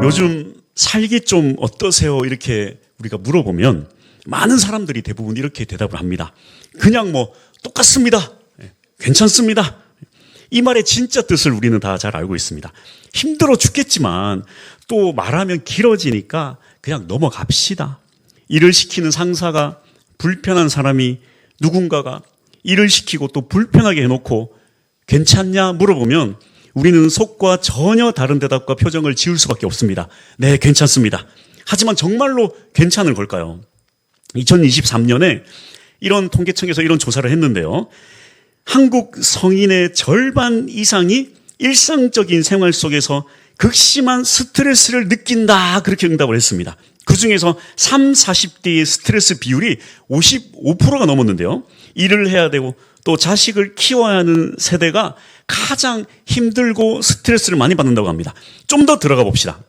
요즘 살기 좀 어떠세요? 이렇게 우리가 물어보면 많은 사람들이 대부분 이렇게 대답을 합니다. 그냥 뭐 똑같습니다. 괜찮습니다. 이 말의 진짜 뜻을 우리는 다 잘 알고 있습니다. 힘들어 죽겠지만 또 말하면 길어지니까 그냥 넘어갑시다. 일을 시키는 상사가 불편한 사람이 누군가가 일을 시키고 또 불편하게 해놓고 괜찮냐 물어보면 우리는 속과 전혀 다른 대답과 표정을 지을 수밖에 없습니다. 네, 괜찮습니다. 하지만 정말로 괜찮은 걸까요? 2023년에 이런 통계청에서 이런 조사를 했는데요. 한국 성인의 절반 이상이 일상적인 생활 속에서 극심한 스트레스를 느낀다, 그렇게 응답을 했습니다. 그중에서 30, 40대의 스트레스 비율이 55%가 넘었는데요. 일을 해야 되고 또 자식을 키워야 하는 세대가 가장 힘들고 스트레스를 많이 받는다고 합니다. 좀 더 들어가 봅시다.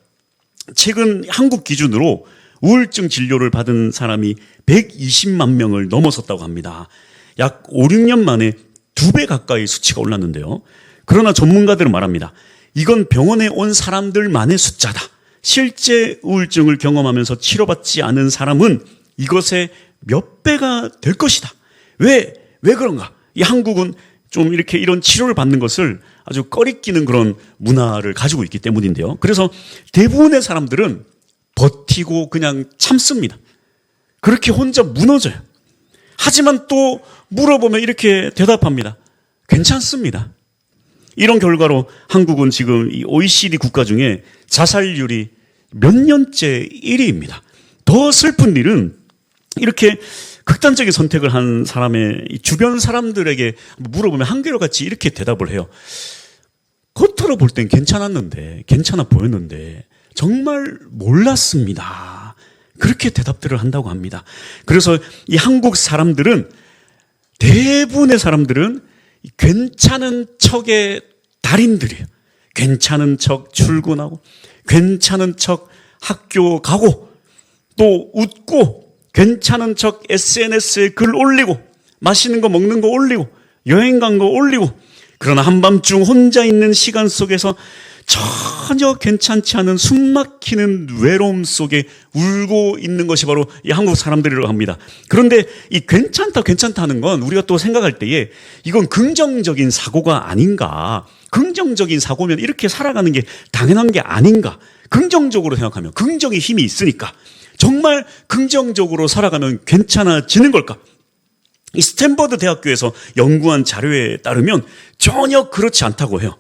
최근 한국 기준으로 우울증 진료를 받은 사람이 120만 명을 넘어섰다고 합니다. 약 5, 6년 만에 2배 가까이 수치가 올랐는데요. 그러나 전문가들은 말합니다. 이건 병원에 온 사람들만의 숫자다. 실제 우울증을 경험하면서 치료받지 않은 사람은 이것의 몇 배가 될 것이다. 왜 그런가? 이 한국은 좀 이렇게 이런 치료를 받는 것을 아주 꺼리끼는 그런 문화를 가지고 있기 때문인데요. 그래서 대부분의 사람들은 버티고 그냥 참습니다. 그렇게 혼자 무너져요. 하지만 또 물어보면 이렇게 대답합니다. 괜찮습니다. 이런 결과로 한국은 지금 이 OECD 국가 중에 자살률이 몇 년째 1위입니다. 더 슬픈 일은 이렇게 극단적인 선택을 한 사람의 주변 사람들에게 물어보면 한결같이 이렇게 대답을 해요. 겉으로 볼 땐 괜찮아 보였는데 정말 몰랐습니다. 그렇게 대답들을 한다고 합니다. 그래서 이 한국 사람들은, 대부분의 사람들은 괜찮은 척의 달인들이에요. 괜찮은 척 출근하고, 괜찮은 척 학교 가고, 또 웃고, 괜찮은 척 SNS에 글 올리고, 맛있는 거 먹는 거 올리고, 여행 간 거 올리고, 그러나 한밤중 혼자 있는 시간 속에서 전혀 괜찮지 않은 숨막히는 외로움 속에 울고 있는 것이 바로 이 한국 사람들이라고 합니다. 그런데 이 괜찮다 하는 건 우리가 또 생각할 때에 이건 긍정적인 사고가 아닌가, 긍정적인 사고면 이렇게 살아가는 게 당연한 게 아닌가, 긍정적으로 생각하면 긍정의 힘이 있으니까 정말 긍정적으로 살아가면 괜찮아지는 걸까? 이 스탠퍼드 대학교에서 연구한 자료에 따르면 전혀 그렇지 않다고 해요.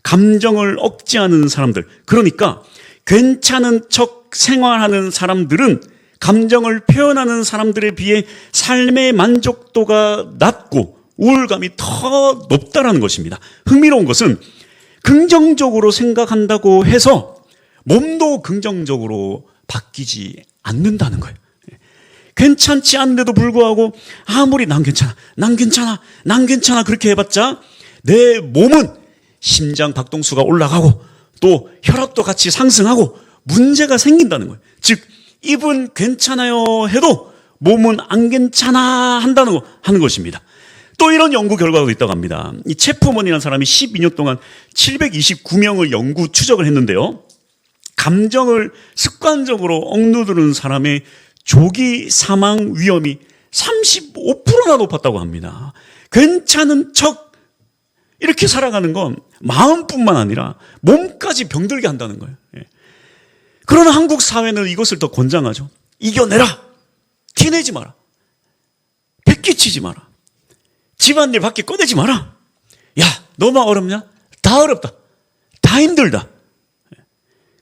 감정을 억제하는 사람들, 그러니까 괜찮은 척 생활하는 사람들은 감정을 표현하는 사람들에 비해 삶의 만족도가 낮고 우울감이 더 높다라는 것입니다. 흥미로운 것은 긍정적으로 생각한다고 해서 몸도 긍정적으로 바뀌지 않는다는 거예요. 괜찮지 않은데도 불구하고 아무리 난 괜찮아 그렇게 해봤자 내 몸은 심장 박동수가 올라가고 또 혈압도 같이 상승하고 문제가 생긴다는 거예요. 즉 입은 괜찮아요 해도 몸은 안 괜찮아 하는 것입니다. 또 이런 연구 결과도 있다고 합니다. 이 체프먼이라는 사람이 12년 동안 729명을 연구 추적을 했는데요. 감정을 습관적으로 억누르는 사람의 조기 사망 위험이 35%나 높았다고 합니다. 괜찮은 척 이렇게 살아가는 건 마음뿐만 아니라 몸까지 병들게 한다는 거예요. 그러나 한국 사회는 이것을 더 권장하죠. 이겨내라. 티내지 마라. 패기치지 마라. 집안일 밖에 꺼내지 마라. 야, 너만 어렵냐? 다 어렵다. 다 힘들다.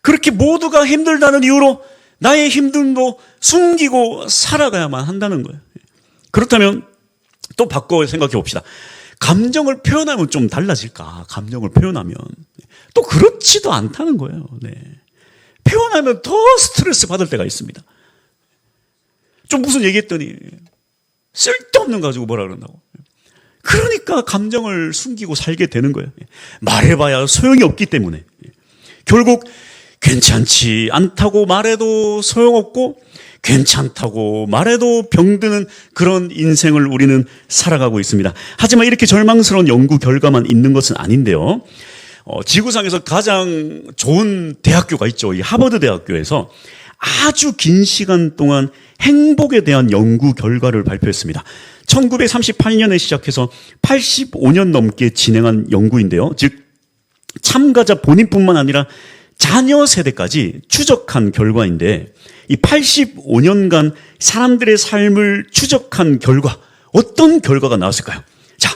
그렇게 모두가 힘들다는 이유로 나의 힘듦도 숨기고 살아가야만 한다는 거예요. 그렇다면 또 바꿔 생각해 봅시다. 감정을 표현하면 좀 달라질까? 감정을 표현하면. 또 그렇지도 않다는 거예요. 네. 표현하면 더 스트레스 받을 때가 있습니다. 좀 무슨 얘기했더니 쓸데없는 거 가지고 뭐라 그런다고. 그러니까 감정을 숨기고 살게 되는 거예요. 말해봐야 소용이 없기 때문에. 결국 괜찮지 않다고 말해도 소용없고 괜찮다고 말해도 병드는 그런 인생을 우리는 살아가고 있습니다. 하지만 이렇게 절망스러운 연구 결과만 있는 것은 아닌데요. 지구상에서 가장 좋은 대학교가 있죠. 이 하버드 대학교에서 아주 긴 시간 동안 행복에 대한 연구 결과를 발표했습니다. 1938년에 시작해서 85년 넘게 진행한 연구인데요. 즉 참가자 본인뿐만 아니라 자녀 세대까지 추적한 결과인데, 이 85년간 사람들의 삶을 추적한 결과, 어떤 결과가 나왔을까요? 자,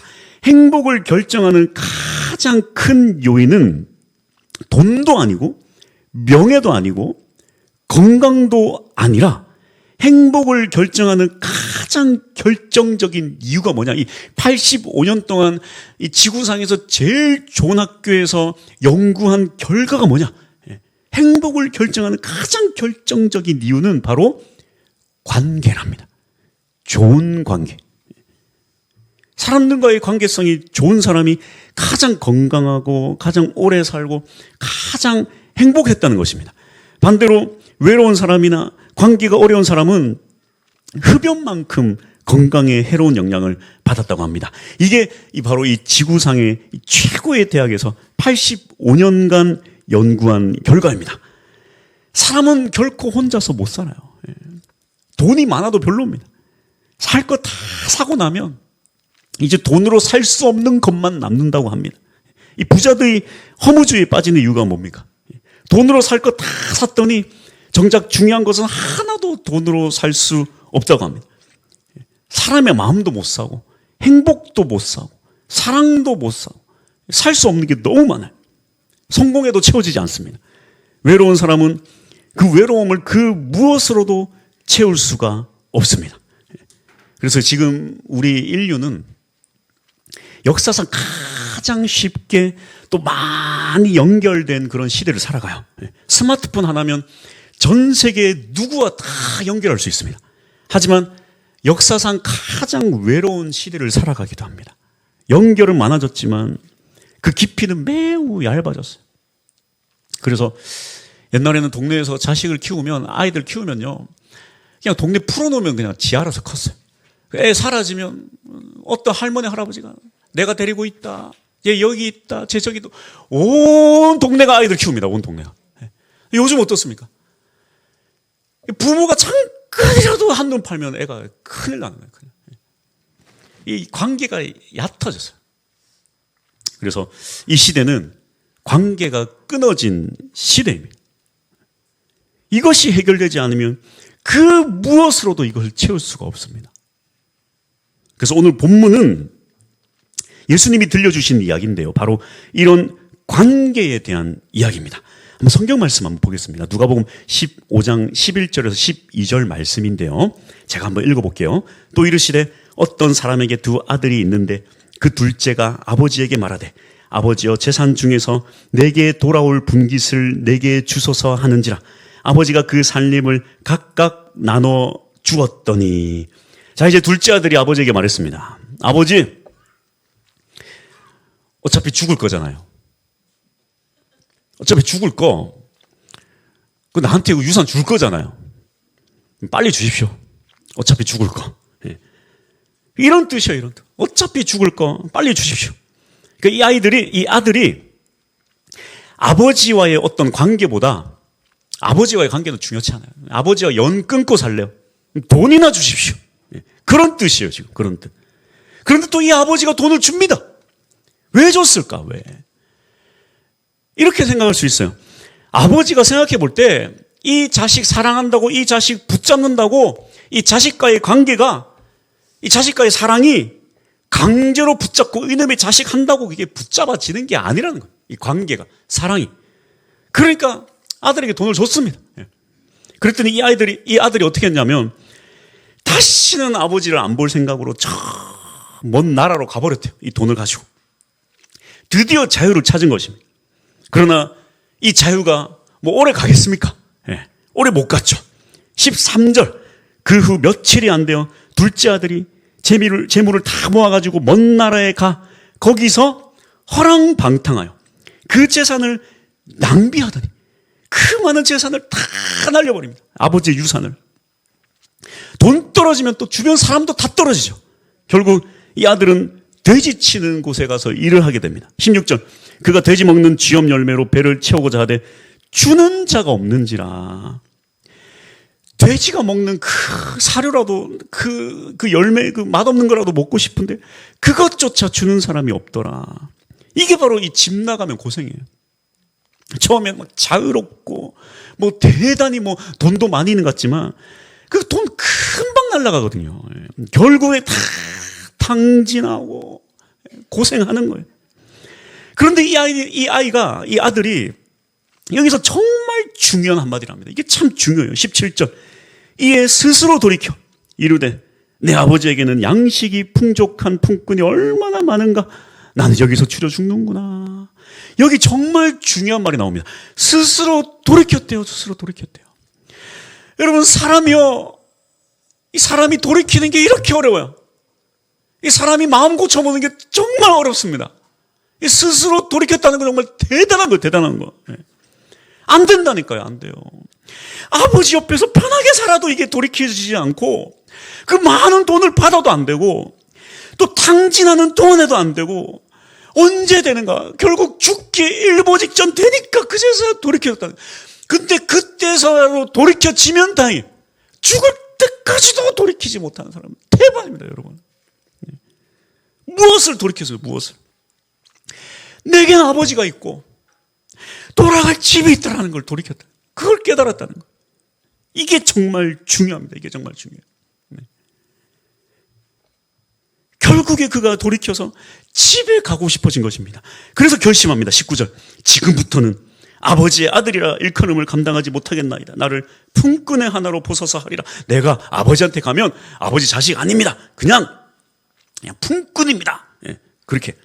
행복을 결정하는 가장 큰 요인은 돈도 아니고 명예도 아니고 건강도 아니라 행복을 결정하는 가장 결정적인 이유가 뭐냐? 이 85년 동안 이 지구상에서 제일 좋은 학교에서 연구한 결과가 뭐냐? 행복을 결정하는 가장 결정적인 이유는 바로 관계랍니다. 좋은 관계. 사람들과의 관계성이 좋은 사람이 가장 건강하고 가장 오래 살고 가장 행복했다는 것입니다. 반대로 외로운 사람이나 관계가 어려운 사람은 흡연만큼 건강에 해로운 영향을 받았다고 합니다. 이게 바로 이 지구상의 최고의 대학에서 85년간 연구한 결과입니다. 사람은 결코 혼자서 못 살아요. 돈이 많아도 별로입니다. 살 거 다 사고 나면 이제 돈으로 살 수 없는 것만 남는다고 합니다. 이 부자들이 허무주의에 빠지는 이유가 뭡니까? 돈으로 살 거 다 샀더니 정작 중요한 것은 하나도 돈으로 살 수 없다고 합니다. 사람의 마음도 못 사고 행복도 못 사고 사랑도 못 사고 살 수 없는 게 너무 많아요. 성공에도 채워지지 않습니다. 외로운 사람은 그 외로움을 그 무엇으로도 채울 수가 없습니다. 그래서 지금 우리 인류는 역사상 가장 쉽게 또 많이 연결된 그런 시대를 살아가요. 스마트폰 하나면 전 세계 누구와 다 연결할 수 있습니다. 하지만 역사상 가장 외로운 시대를 살아가기도 합니다. 연결은 많아졌지만 그 깊이는 매우 얇아졌어요. 그래서 옛날에는 동네에서 자식을 키우면, 아이들 키우면요, 그냥 동네 풀어놓으면 그냥 지 알아서 컸어요. 애 사라지면 어떤 할머니 할아버지가 내가 데리고 있다, 얘 여기 있다, 쟤 저기도, 온 동네가 아이들 키웁니다. 온 동네가. 요즘 어떻습니까? 부모가 잠깐이라도 한눈 팔면 애가 큰일 나는 거예요. 이 관계가 얕아졌어요. 그래서 이 시대는 관계가 끊어진 시대입니다. 이것이 해결되지 않으면 그 무엇으로도 이걸 채울 수가 없습니다. 그래서 오늘 본문은 예수님이 들려주신 이야기인데요. 바로 이런 관계에 대한 이야기입니다. 한번 성경 말씀 한번 보겠습니다. 누가복음 15장 11절에서 12절 말씀인데요. 제가 한번 읽어볼게요. 또 이르시되 어떤 사람에게 두 아들이 있는데 그 둘째가 아버지에게 말하되 아버지여 재산 중에서 내게 돌아올 분깃을 내게 주소서 하는지라. 아버지가 그 살림을 각각 나눠 주었더니. 자, 이제 둘째 아들이 아버지에게 말했습니다. 아버지, 어차피 죽을 거잖아요. 어차피 죽을 거, 그 나한테 유산 줄 거잖아요. 빨리 주십시오. 어차피 죽을 거. 이런 뜻이에요, 이런 뜻. 어차피 죽을 거 빨리 주십시오. 그러니까 이 아들이 아버지와의 어떤 관계보다 아버지와의 관계는 중요치 않아요. 아버지와 연 끊고 살래요. 돈이나 주십시오. 그런 뜻이에요, 지금. 그런 뜻. 그런데 또 이 아버지가 돈을 줍니다. 왜 줬을까? 왜? 이렇게 생각할 수 있어요. 아버지가 생각해 볼 때 이 자식 사랑한다고, 이 자식 붙잡는다고, 이 자식과의 관계가, 이 자식과의 사랑이 강제로 붙잡고 이놈의 자식 한다고 그게 붙잡아지는 게 아니라는 거예요. 이 관계가, 사랑이. 그러니까 아들에게 돈을 줬습니다. 그랬더니 이 아들이 어떻게 했냐면 다시는 아버지를 안 볼 생각으로 저 먼 나라로 가버렸대요. 이 돈을 가지고. 드디어 자유를 찾은 것입니다. 그러나 이 자유가 뭐 오래 가겠습니까? 오래 못 갔죠. 13절. 그 후 며칠이 안 되어 둘째 아들이 재물을 다 모아가지고 먼 나라에 가 거기서 허랑방탕하여 그 재산을 낭비하더니 그 많은 재산을 다 날려버립니다. 아버지의 유산을. 돈 떨어지면 또 주변 사람도 다 떨어지죠. 결국 이 아들은 돼지 치는 곳에 가서 일을 하게 됩니다. 16절. 그가 돼지 먹는 쥐염 열매로 배를 채우고자 하되 주는 자가 없는지라. 돼지가 먹는 그 사료라도 그 열매, 그 맛없는 거라도 먹고 싶은데 그것조차 주는 사람이 없더라. 이게 바로 이 집 나가면 고생이에요. 처음에 막 자유롭고 뭐 대단히 뭐 돈도 많이 있는 것 같지만 그 돈 금방 날아가거든요. 결국에 다 탕진하고 고생하는 거예요. 그런데 이 아들이 여기서 정말 중요한 한마디를 합니다. 이게 참 중요해요. 17절. 이에 스스로 돌이켜 이르되 내 아버지에게는 양식이 풍족한 품꾼이 얼마나 많은가. 나는 여기서 추려 죽는구나. 여기 정말 중요한 말이 나옵니다. 스스로 돌이켰대요. 스스로 돌이켰대요. 여러분, 이 사람이 돌이키는 게 이렇게 어려워요. 이 사람이 마음 고쳐보는 게 정말 어렵습니다. 이 스스로 돌이켰다는 건 정말 대단한 거예요. 대단한 거. 안 된다니까요. 안 돼요. 아버지 옆에서 편하게 살아도 이게 돌이켜지지 않고 그 많은 돈을 받아도 안 되고 또 탕진하는 동안에도 안 되고 언제 되는가? 결국 죽기 일보 직전 되니까 그제서야 돌이켰다. 근데 그때서라도 돌이켜지면 다행히 죽을 때까지도 돌이키지 못하는 사람은 대박입니다, 여러분. 무엇을 돌이켰어요? 무엇을? 내게는 아버지가 있고 돌아갈 집이 있다는 걸 돌이켰다. 그걸 깨달았다는 거. 이게 정말 중요합니다. 이게 정말 중요해요. 결국에 그가 돌이켜서 집에 가고 싶어진 것입니다. 그래서 결심합니다. 19절. 지금부터는 아버지의 아들이라 일컬음을 감당하지 못하겠나이다. 나를 품꾼의 하나로 보소서 하리라. 내가 아버지한테 가면 아버지 자식 아닙니다. 그냥 품꾼입니다. 예, 그렇게.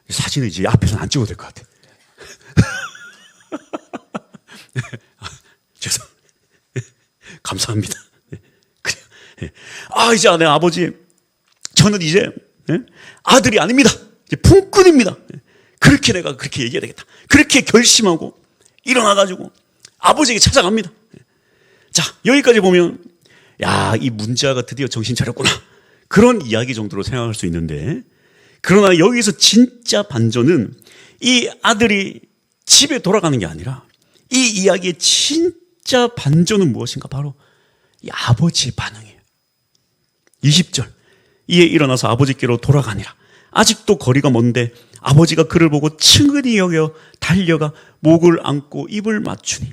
사진을 이제 앞에서는 안 찍어도 될 것 같아요. 죄송합니다. 감사합니다. 그래요. 이제 내 아버지, 저는 이제 아들이 아닙니다. 이제 품꾼입니다. 그렇게 내가 그렇게 얘기해야 되겠다. 그렇게 결심하고 일어나가지고 아버지에게 찾아갑니다. 자, 여기까지 보면 이 문자가 드디어 정신 차렸구나. 그런 이야기 정도로 생각할 수 있는데, 그러나 여기서 진짜 반전은 이 아들이 집에 돌아가는 게 아니라 이 이야기의 진짜 반전은 무엇인가? 바로 이 아버지의 반응이에요. 20절. 이에 일어나서 아버지께로 돌아가니라. 아직도 거리가 먼데 아버지가 그를 보고 측은히 여겨 달려가 목을 안고 입을 맞추니.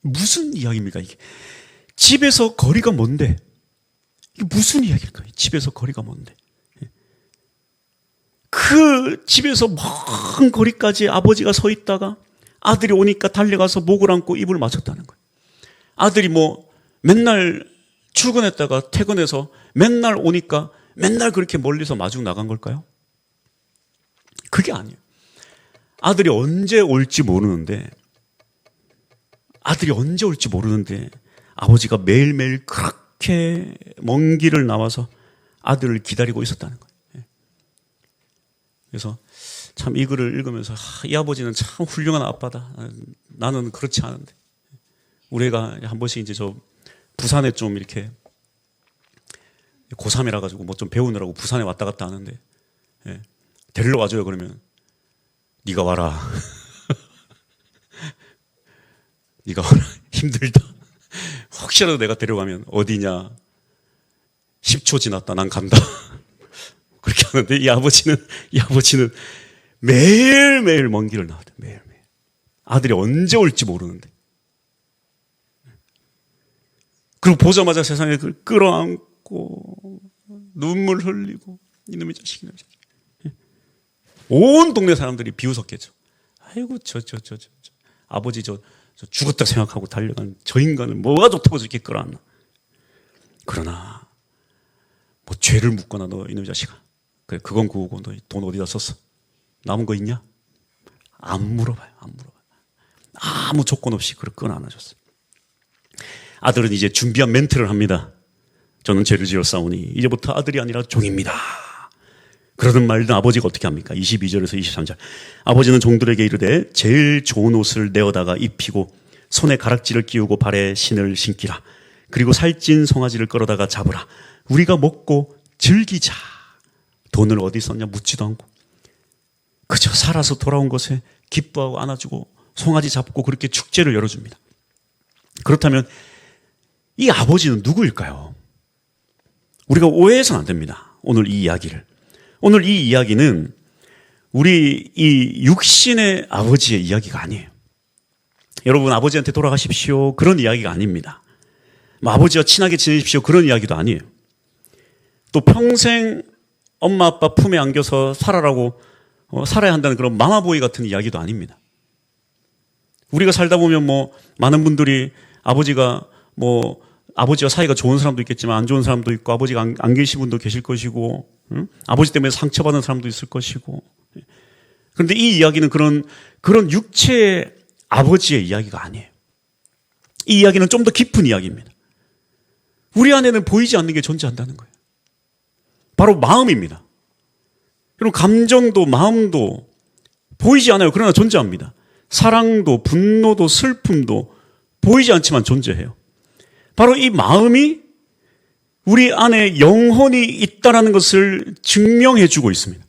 무슨 이야기입니까 이게? 집에서 거리가 먼데 이게 무슨 이야기일까요? 집에서 거리가 먼데 그 집에서 먼 거리까지 아버지가 서 있다가 아들이 오니까 달려가서 목을 안고 입을 맞췄다는 거예요. 아들이 맨날 출근했다가 퇴근해서 맨날 오니까 맨날 그렇게 멀리서 마중 나간 걸까요? 그게 아니에요. 아들이 언제 올지 모르는데 아버지가 매일매일 그렇게 먼 길을 나와서 아들을 기다리고 있었다는 거예요. 그래서 참 이 글을 읽으면서 이 아버지는 참 훌륭한 아빠다. 나는 그렇지 않은데. 우리가 한 번씩 이제 부산에 좀 이렇게 고3이라 가지고 뭐 좀 배우느라고 부산에 왔다 갔다 하는데, 데리러 와줘요. 그러면 네가 와라. 네가 와라. 힘들다. 혹시라도 내가 데려가면 어디냐? 10초 지났다. 난 간다. 그렇게 하는데 이 아버지는 매일매일 먼 길을 나와요. 매일매일. 아들이 언제 올지 모르는데. 그리고 보자마자 세상에 그걸 끌어안고 눈물 흘리고 이놈의 자식. 온 동네 사람들이 비웃었겠죠. 아이고 아버지 저 죽었다 생각하고 달려간 저 인간은 뭐가 좋다고 저렇게 끌어안나. 그러나 죄를 묻거나 너 이놈의 자식아, 그래 그건 그거고 너 돈 어디다 썼어? 남은 거 있냐? 안 물어봐요. 아무 조건 없이 그걸 끊어 안아줬어요. 아들은 이제 준비한 멘트를 합니다. 저는 죄를 지었사오니 이제부터 아들이 아니라 종입니다. 그러든 말든 아버지가 어떻게 합니까? 22절에서 23절. 아버지는 종들에게 이르되 제일 좋은 옷을 내어다가 입히고 손에 가락지를 끼우고 발에 신을 신기라. 그리고 살찐 송아지를 끌어다가 잡으라. 우리가 먹고 즐기자. 돈을 어디 썼냐 묻지도 않고 그저 살아서 돌아온 것에 기뻐하고 안아주고 송아지 잡고 그렇게 축제를 열어줍니다. 그렇다면 이 아버지는 누구일까요? 우리가 오해해서는 안 됩니다. 오늘 이 이야기를. 오늘 이 이야기는 우리 이 육신의 아버지의 이야기가 아니에요. 여러분 아버지한테 돌아가십시오 그런 이야기가 아닙니다. 뭐 아버지와 친하게 지내십시오 그런 이야기도 아니에요. 또 평생 엄마 아빠 품에 안겨서 살아라고 살아야 한다는 그런 마마보이 같은 이야기도 아닙니다. 우리가 살다 보면 뭐 많은 분들이 아버지가 뭐 아버지와 사이가 좋은 사람도 있겠지만 안 좋은 사람도 있고 아버지가 안 계신 분도 계실 것이고 아버지 때문에 상처받은 사람도 있을 것이고 그런데 이 이야기는 그런 육체의 아버지의 이야기가 아니에요. 이 이야기는 좀 더 깊은 이야기입니다. 우리 안에는 보이지 않는 게 존재한다는 거예요. 바로 마음입니다. 여러분 감정도 마음도 보이지 않아요. 그러나 존재합니다. 사랑도 분노도 슬픔도 보이지 않지만 존재해요. 바로 이 마음이 우리 안에 영혼이 있다는 것을 증명해 주고 있습니다.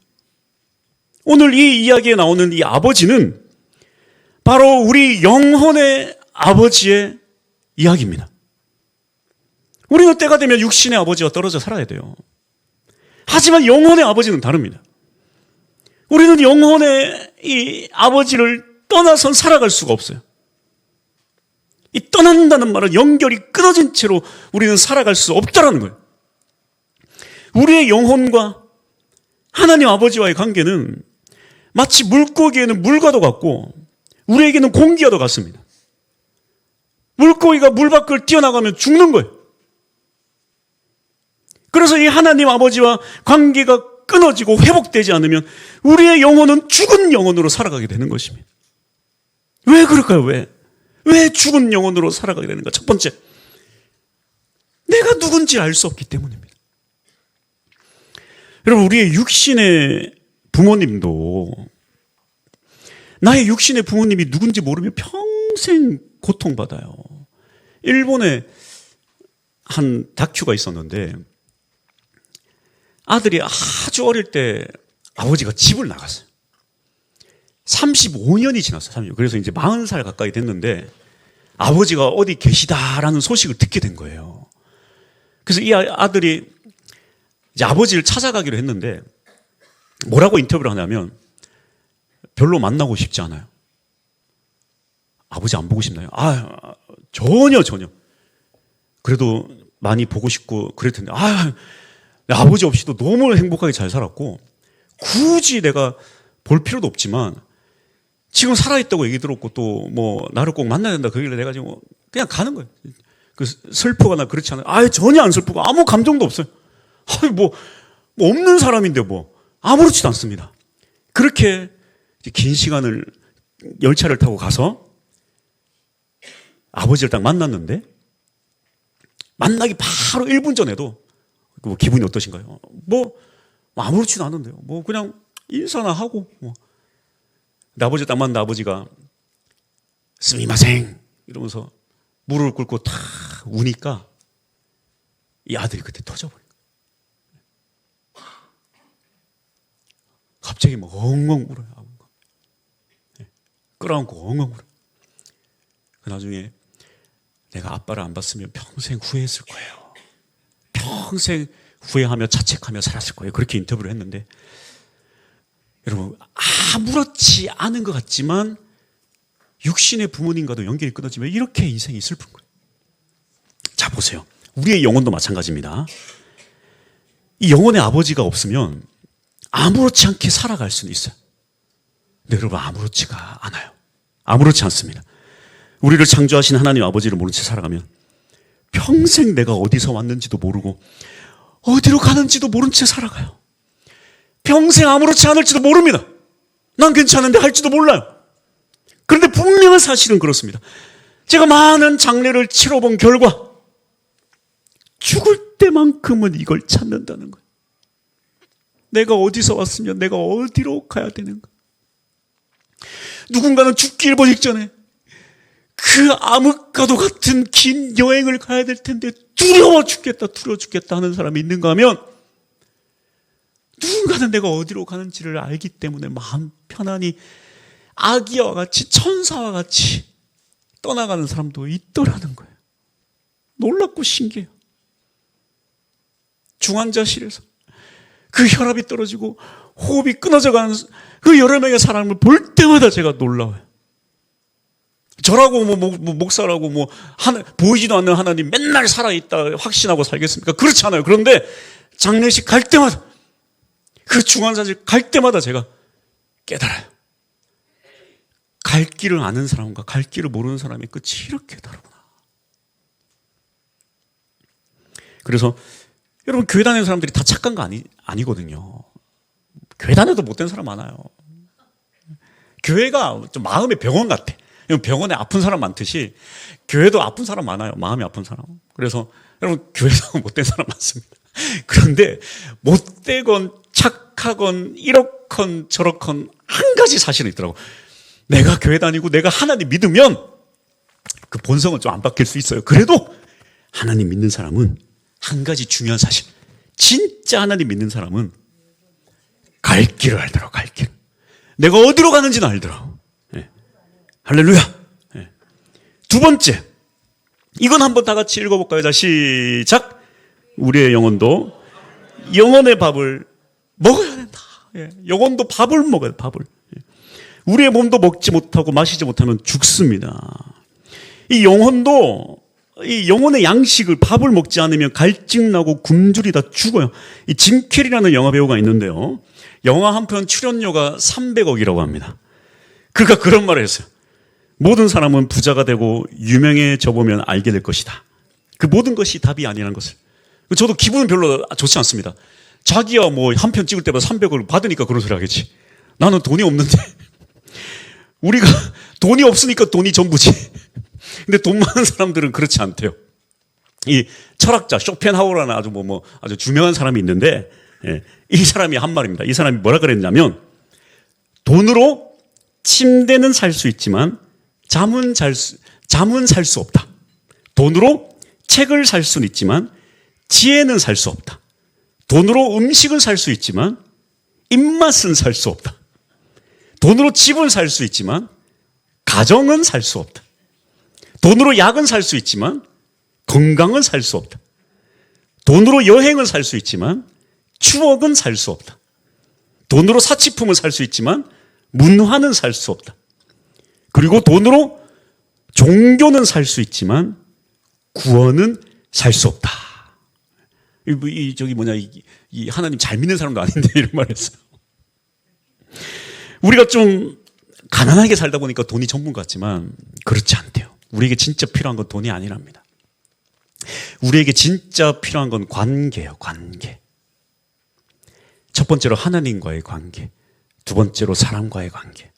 오늘 이 이야기에 나오는 이 아버지는 바로 우리 영혼의 아버지의 이야기입니다. 우리는 때가 되면 육신의 아버지와 떨어져 살아야 돼요. 하지만 영혼의 아버지는 다릅니다. 우리는 영혼의 이 아버지를 떠나선 살아갈 수가 없어요. 이 떠난다는 말은 연결이 끊어진 채로 우리는 살아갈 수 없다는 거예요. 우리의 영혼과 하나님 아버지와의 관계는 마치 물고기에는 물과도 같고 우리에게는 공기와도 같습니다. 물고기가 물 밖을 뛰어나가면 죽는 거예요. 그래서 이 하나님 아버지와 관계가 끊어지고 회복되지 않으면 우리의 영혼은 죽은 영혼으로 살아가게 되는 것입니다. 왜 그럴까요? 왜 죽은 영혼으로 살아가게 되는가? 첫 번째, 내가 누군지 알 수 없기 때문입니다. 여러분, 우리의 육신의 부모님도 나의 육신의 부모님이 누군지 모르면 평생 고통받아요. 일본에 한 다큐가 있었는데 아들이 아주 어릴 때 아버지가 집을 나갔어요. 35년이 지났어요. 그래서 이제 40살 가까이 됐는데 아버지가 어디 계시다라는 소식을 듣게 된 거예요. 그래서 이 아들이 이제 아버지를 찾아가기로 했는데 뭐라고 인터뷰를 하냐면 별로 만나고 싶지 않아요. 아버지 안 보고 싶나요? 전혀. 그래도 많이 보고 싶고 그럴 텐데 아버지 없이도 너무 행복하게 잘 살았고 굳이 내가 볼 필요도 없지만 지금 살아있다고 얘기 들었고 또 뭐 나를 꼭 만나야 된다 그길래 내가 지금 그냥 가는 거예요. 그 슬프거나 그렇지 않아요. 전혀 안 슬프고 아무 감정도 없어요. 뭐 없는 사람인데 뭐 아무렇지도 않습니다. 그렇게 긴 시간을 열차를 타고 가서 아버지를 딱 만났는데 만나기 바로 1분 전에도 기분이 어떠신가요? 아무렇지도 않은데요. 그냥 인사나 하고 근데 아버지 딱 만나 아버지가 스미마생 이러면서 무릎을 꿇고 탁 우니까 이 아들이 그때 터져버린 거예요. 갑자기 엉엉 울어요. 끌어안고 엉엉 울어요. 나중에 내가 아빠를 안 봤으면 평생 후회했을 거예요. 평생 후회하며 자책하며 살았을 거예요. 그렇게 인터뷰를 했는데 여러분 아무렇지 않은 것 같지만 육신의 부모님과도 연결이 끊어지면 이렇게 인생이 슬픈 거예요. 자 보세요. 우리의 영혼도 마찬가지입니다. 이 영혼의 아버지가 없으면 아무렇지 않게 살아갈 수는 있어요. 근데 여러분 아무렇지가 않아요. 아무렇지 않습니다. 우리를 창조하신 하나님 아버지를 모른 채 살아가면 평생 내가 어디서 왔는지도 모르고 어디로 가는지도 모른 채 살아가요. 평생 아무렇지 않을지도 모릅니다. 난 괜찮은데 할지도 몰라요. 그런데 분명한 사실은 그렇습니다. 제가 많은 장례를 치러본 결과 죽을 때만큼은 이걸 찾는다는 거예요. 내가 어디서 왔으면 내가 어디로 가야 되는가. 누군가는 죽기 일보 직전에 그 암흑과도 같은 긴 여행을 가야 될 텐데 두려워 죽겠다 하는 사람이 있는가 하면 누군가는 내가 어디로 가는지를 알기 때문에 마음 편안히 아기와 같이 천사와 같이 떠나가는 사람도 있더라는 거예요. 놀랍고 신기해요. 중환자실에서 그 혈압이 떨어지고 호흡이 끊어져가는 그 여러 명의 사람을 볼 때마다 제가 놀라워요. 저라고 목사라고 보이지도 않는 하나님 맨날 살아있다 확신하고 살겠습니까? 그렇지 않아요. 그런데 장례식 갈 때마다, 그 중환자실 갈 때마다 제가 깨달아요. 갈 길을 아는 사람과 갈 길을 모르는 사람의 끝이 이렇게 다르구나. 그래서 여러분, 교회 다니는 사람들이 다 착한 거 아니거든요. 교회 다녀도 못된 사람 많아요. 교회가 좀 마음의 병원 같아. 병원에 아픈 사람 많듯이 교회도 아픈 사람 많아요. 마음이 아픈 사람. 그래서 여러분, 교회도 못된 사람 많습니다. 그런데 못되건 착하건 이렇건 저렇건 한 가지 사실은 있더라고. 내가 교회 다니고 내가 하나님 믿으면 그 본성은 좀 안 바뀔 수 있어요. 그래도 하나님 믿는 사람은 한 가지 중요한 사실, 진짜 하나님 믿는 사람은 갈 길을 알더라고. 갈 길. 내가 어디로 가는지는 알더라고. 네. 할렐루야. 네. 두 번째, 이건 한번 다 같이 읽어볼까요? 자, 시작. 우리의 영혼도 영혼의 밥을 먹어야 된다. 예. 영혼도 밥을 먹어야 돼. 밥을. 예. 우리의 몸도 먹지 못하고 마시지 못하면 죽습니다. 이 영혼도 이 영혼의 양식을, 밥을 먹지 않으면 갈증나고 굶주리다 죽어요. 이 짐 캐리라는 영화 배우가 있는데요. 영화 한 편 출연료가 300억이라고 합니다. 그가 그런 말을 했어요. 모든 사람은 부자가 되고 유명해져 보면 알게 될 것이다. 그 모든 것이 답이 아니라는 것을. 저도 기분은 별로 좋지 않습니다. 자기야 한 편 찍을 때마다 300억을 받으니까 그런 소리 하겠지. 나는 돈이 없는데. 우리가 돈이 없으니까 돈이 전부지. 근데 돈 많은 사람들은 그렇지 않대요. 이 철학자 쇼펜하우어라는 아주 유명한 사람이 있는데, 예, 이 사람이 한 말입니다. 이 사람이 뭐라 그랬냐면, 돈으로 침대는 살 수 있지만 잠은 살 수 없다. 돈으로 책을 살 수는 있지만 지혜는 살 수 없다. 돈으로 음식은 살 수 있지만 입맛은 살 수 없다. 돈으로 집은 살 수 있지만 가정은 살 수 없다. 돈으로 약은 살 수 있지만 건강은 살 수 없다. 돈으로 여행은 살 수 있지만 추억은 살 수 없다. 돈으로 사치품은 살 수 있지만 문화는 살 수 없다. 그리고 돈으로 종교는 살 수 있지만 구원은 살 수 없다. 이 하나님 잘 믿는 사람도 아닌데 이런 말을 했어요. 우리가 좀 가난하게 살다 보니까 돈이 전부인 것 같지만 그렇지 않대요. 우리에게 진짜 필요한 건 돈이 아니랍니다. 우리에게 진짜 필요한 건 관계예요. 관계. 첫 번째로 하나님과의 관계, 두 번째로 사람과의 관계.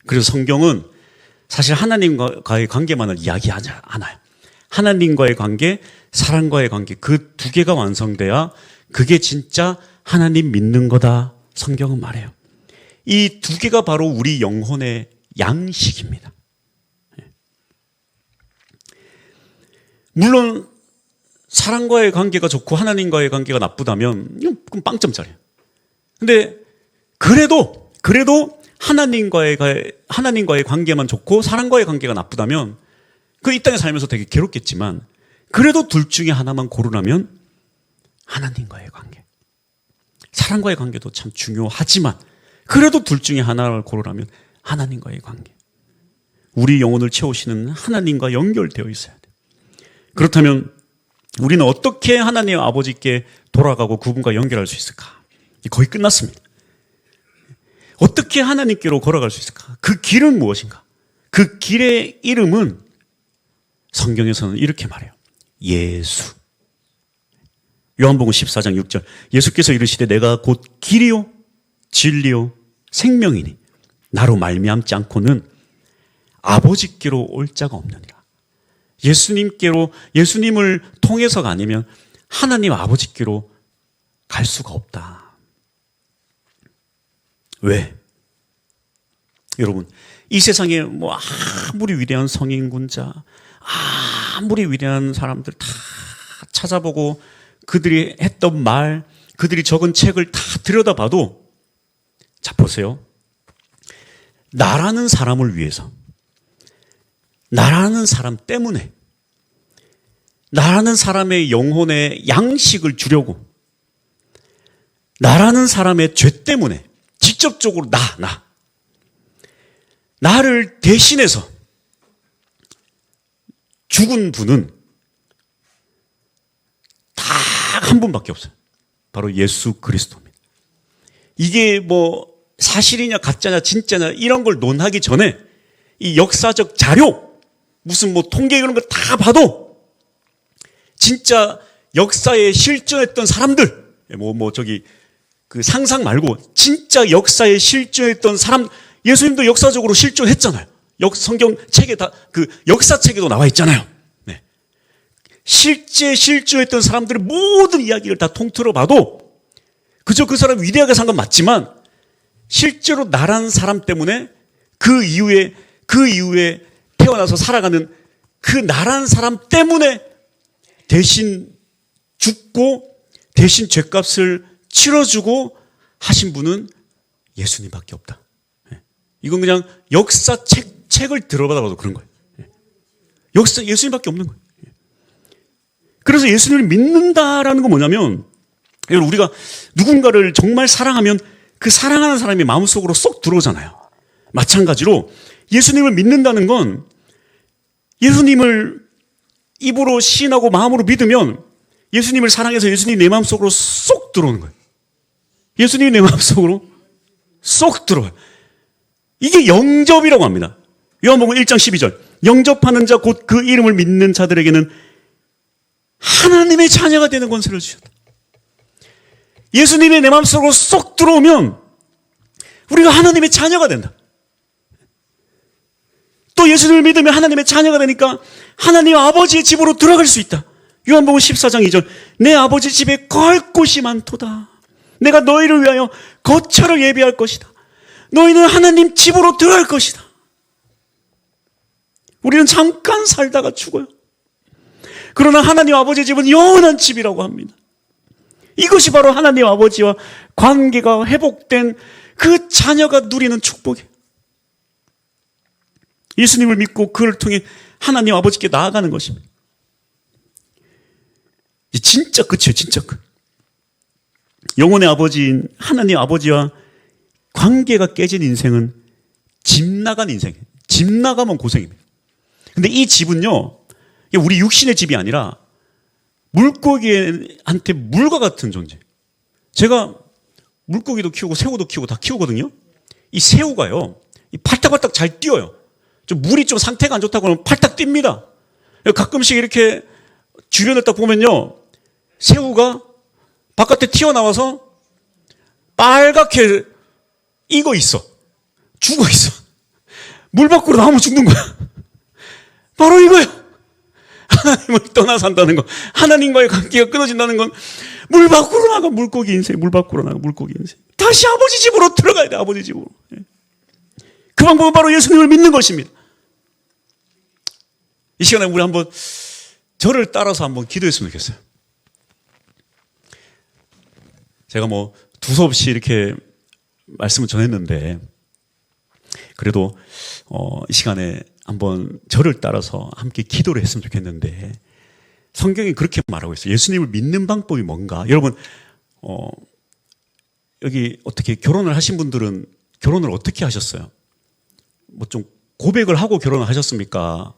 그래서 성경은 사실 하나님과의 관계만을 이야기하지 않아요. 하나님과의 관계, 사람과의 관계, 그 두 개가 완성돼야 그게 진짜 하나님 믿는 거다, 성경은 말해요. 이 두 개가 바로 우리 영혼의 양식입니다. 물론 사람과의 관계가 좋고 하나님과의 관계가 나쁘다면 그럼 빵점짜리예요. 근데 그래도 하나님과의 관계만 좋고 사람과의 관계가 나쁘다면 그 이 땅에 살면서 되게 괴롭겠지만 그래도 둘 중에 하나만 고르라면 하나님과의 관계. 사람과의 관계도 참 중요하지만 그래도 둘 중에 하나를 고르라면 하나님과의 관계. 우리 영혼을 채우시는 하나님과 연결되어 있어야 돼요. 그렇다면 우리는 어떻게 하나님 아버지께 돌아가고 그분과 연결할 수 있을까? 거의 끝났습니다. 어떻게 하나님께로 걸어갈 수 있을까? 그 길은 무엇인가? 그 길의 이름은 성경에서는 이렇게 말해요. 예수. 요한복음 14장 6절. 예수께서 이르시되 내가 곧 길이요 진리요 생명이니 나로 말미암지 않고는 아버지께로 올 자가 없느니라. 예수님을 통해서가 아니면 하나님 아버지께로 갈 수가 없다. 왜? 여러분, 이 세상에 아무리 위대한 성인군자, 아무리 위대한 사람들 다 찾아보고 그들이 했던 말, 그들이 적은 책을 다 들여다봐도, 자, 보세요. 나라는 사람을 위해서, 나라는 사람 때문에, 나라는 사람의 영혼에 양식을 주려고, 나라는 사람의 죄 때문에 직접적으로 나를 대신해서 죽은 분은 딱 한 분밖에 없어요. 바로 예수 그리스도입니다. 이게 뭐 사실이냐 가짜냐 진짜냐 이런 걸 논하기 전에 이 역사적 자료, 무슨 뭐 통계 이런 걸 다 봐도 진짜 역사에 실존했던 사람들, 그 상상 말고 진짜 역사에 실존했던 사람, 예수님도 역사적으로 실존했잖아요. 성경 책에 다, 그 역사책에도 나와 있잖아요. 네. 실제 실존했던 사람들의 모든 이야기를 다 통틀어 봐도 그저 그 사람 위대하게 산 건 맞지만 실제로 나란 사람 때문에 그 이후에 태어나서 살아가는 그 나란 사람 때문에 대신 죽고 대신 죄값을 치러주고 하신 분은 예수님밖에 없다. 이건 그냥 책을 들어봐도 그런 거예요. 예수님밖에 없는 거예요. 그래서 예수님을 믿는다라는 건 뭐냐면, 우리가 누군가를 정말 사랑하면 그 사랑하는 사람이 마음속으로 쏙 들어오잖아요. 마찬가지로 예수님을 믿는다는 건 예수님을 입으로 시인하고 마음으로 믿으면 예수님을 사랑해서 예수님이 내 마음속으로 쏙 들어오는 거예요. 예수님이 내 마음속으로 쏙 들어와요. 이게 영접이라고 합니다. 요한복음 1장 12절. 영접하는 자 곧 그 이름을 믿는 자들에게는 하나님의 자녀가 되는 권세를 주셨다. 예수님이 내 마음속으로 쏙 들어오면 우리가 하나님의 자녀가 된다. 또 예수님을 믿으면 하나님의 자녀가 되니까 하나님 아버지의 집으로 들어갈 수 있다. 요한복음 14장 2절. 내 아버지 집에 거할 곳이 많도다. 내가 너희를 위하여 거처를 예비할 것이다. 너희는 하나님 집으로 들어갈 것이다. 우리는 잠깐 살다가 죽어요. 그러나 하나님 아버지의 집은 영원한 집이라고 합니다. 이것이 바로 하나님 아버지와 관계가 회복된 그 자녀가 누리는 축복이에요. 예수님을 믿고 그를 통해 하나님 아버지께 나아가는 것입니다. 진짜 끝이에요. 진짜 끝. 영혼의 아버지인 하나님 아버지와 관계가 깨진 인생은 집 나간 인생이에요. 집 나가면 고생입니다. 근데 이 집은요, 우리 육신의 집이 아니라 물고기한테 물과 같은 존재. 제가 물고기도 키우고 새우도 키우고 다 키우거든요. 이 새우가요, 팔딱팔딱 잘 뛰어요. 물이 좀 상태가 안 좋다고 하면 팔딱 뜁니다. 가끔씩 이렇게 주변을 딱 보면요, 새우가 바깥에 튀어나와서 빨갛게 익어 있어. 죽어 있어. 물 밖으로 나오면 죽는 거야. 바로 이거예요. 하나님을 떠나 산다는 거, 하나님과의 관계가 끊어진다는 건 물 밖으로 나가. 물고기 인생, 물 밖으로 나가. 물고기 인생. 다시 아버지 집으로 들어가야 돼. 아버지 집으로. 그 방법은 바로 예수님을 믿는 것입니다. 이 시간에 우리 한번 저를 따라서 한번 기도했으면 좋겠어요. 제가 뭐 두서없이 이렇게 말씀을 전했는데 그래도 이 시간에 한번 저를 따라서 함께 기도를 했으면 좋겠는데, 성경이 그렇게 말하고 있어요. 예수님을 믿는 방법이 뭔가? 여러분, 여기 어떻게 결혼을 하신 분들은 결혼을 어떻게 하셨어요? 뭐 좀 고백을 하고 결혼을 하셨습니까?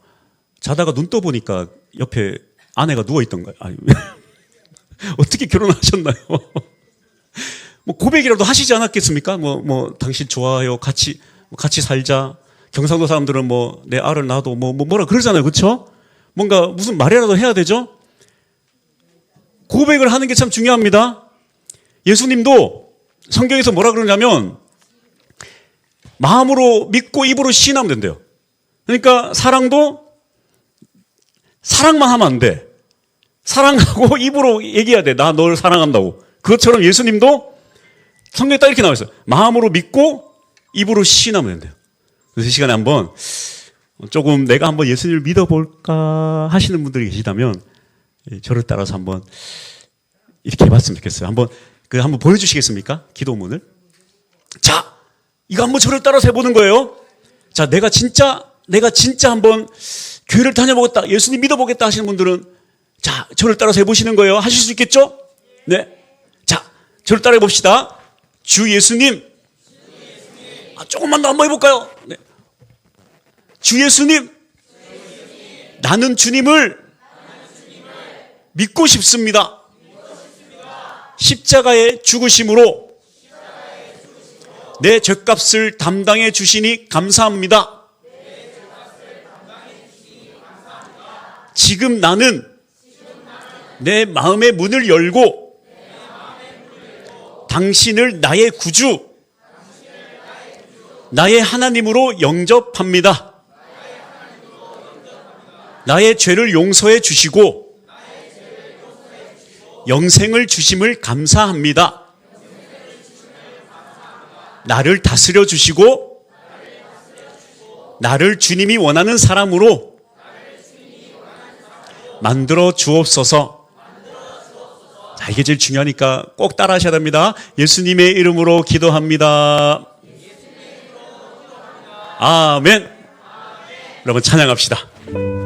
자다가 눈 떠보니까 옆에 아내가 누워있던가요? 아니, 어떻게 결혼하셨나요? 뭐 고백이라도 하시지 않았겠습니까? 당신 좋아요. 같이 살자. 경상도 사람들은 내 알을 낳아도 뭐라 그러잖아요. 그렇죠? 뭔가 무슨 말이라도 해야 되죠? 고백을 하는 게 참 중요합니다. 예수님도 성경에서 뭐라 그러냐면 마음으로 믿고 입으로 시인하면 된대요. 그러니까 사랑도 사랑만 하면 안 돼. 사랑하고 입으로 얘기해야 돼. 나 널 사랑한다고. 그것처럼 예수님도 성경에 딱 이렇게 나와 있어요. 마음으로 믿고 입으로 시인하면 된대요. 그래서 이 시간에 한번 조금 내가 한번 예수님을 믿어볼까 하시는 분들이 계시다면 저를 따라서 한번 이렇게 해봤으면 좋겠어요. 한번 그 한번 보여주시겠습니까? 기도문을. 자, 이거 한번 저를 따라서 해보는 거예요. 자, 내가 진짜 한번 교회를 다녀보겠다, 예수님 믿어보겠다 하시는 분들은 자, 저를 따라서 해보시는 거예요. 하실 수 있겠죠? 네. 자, 저를 따라 해봅시다. 주 예수님. 조금만 더 한번 해볼까요? 네. 주 예수님. 나는 주님을 믿고 싶습니다. 십자가의 죽으심으로 내 죗값을 담당해 주시니 감사합니다. 지금 나는 내 마음의 문을 열고 당신을 나의 구주, 나의 하나님으로 영접합니다. 나의 죄를 용서해 주시고 영생을 주심을 감사합니다. 나를 다스려 주시고 나를 주님이 원하는 사람으로 만들어 주옵소서. 자, 이게 제일 중요하니까 꼭 따라 하셔야 됩니다. 예수님의 이름으로 기도합니다. 아멘. 여러분 찬양합시다.